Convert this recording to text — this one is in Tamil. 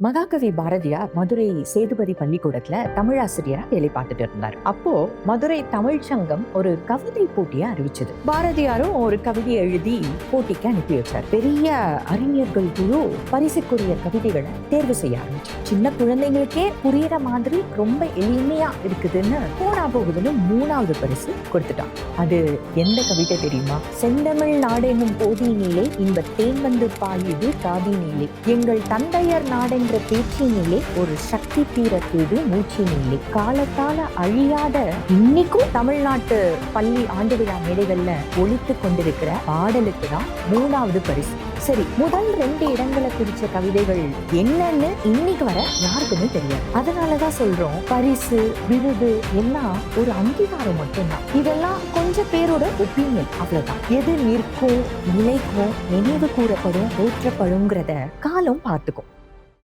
மகாகவி பாரதியார் மதுரை சேதுபதி பள்ளிக்கூடத்துல தமிழாசிரியரா வேலை பார்த்துட்டு இருந்தார். அப்போ மதுரை தமிழ் சங்கம் ஒரு கவிதை போட்டியை அறிவிச்சது. பாரதியாரும் ஒரு கவிதை எழுதி போட்டிக்கு அனுப்பி வச்சார். பெரிய அறிஞர்கள் குழு பரிசுக்குரிய கவிதைகளை தேர்வு செய்ய ஆரம்பிச்சு. சின்ன குழந்தைங்களுக்கே புரியுற மாதிரி ரொம்ப எளிமையா இருக்குதுன்னு போகுதுன்னு 3வது பரிசு கொடுத்துட்டான். அது எந்த கவிதை தெரியுமா? செந்தமிழ் நாடெனும் போதினிலே இன்ப தேன் வந்து பாயுது காதினிலே, எங்கள் தந்தையர் நாடென்ற பேச்சினிலே ஒரு சக்தி தீரத்தேது மூச்சினிலே, காலத்தால அழியாத இன்னைக்கும் தமிழ்நாட்டு பள்ளி ஆண்டு விழா மேடைகள்ல ஒலித்து கொண்டிருக்கிற பாடலுக்கு தான் 3வது பரிசு. சரி, முதல் 2 இடங்களை பிடிச்ச கவிதைகள் என்னன்னு இன்னைக்கு வர யாருக்குமே தெரியாது. அதனாலதான் சொல்றோம், பரிசு விருது எல்லாம் ஒரு அங்கீகாரம் மட்டும்தான். இதெல்லாம் கொஞ்சம் பேரோட ஒப்பீனியன், அவ்வளவுதான். எது நிற்கும், நிலைக்கும், நினைவு கூறப்படும், போற்றப்படுங்கிறத காலம் பார்த்துக்கும்.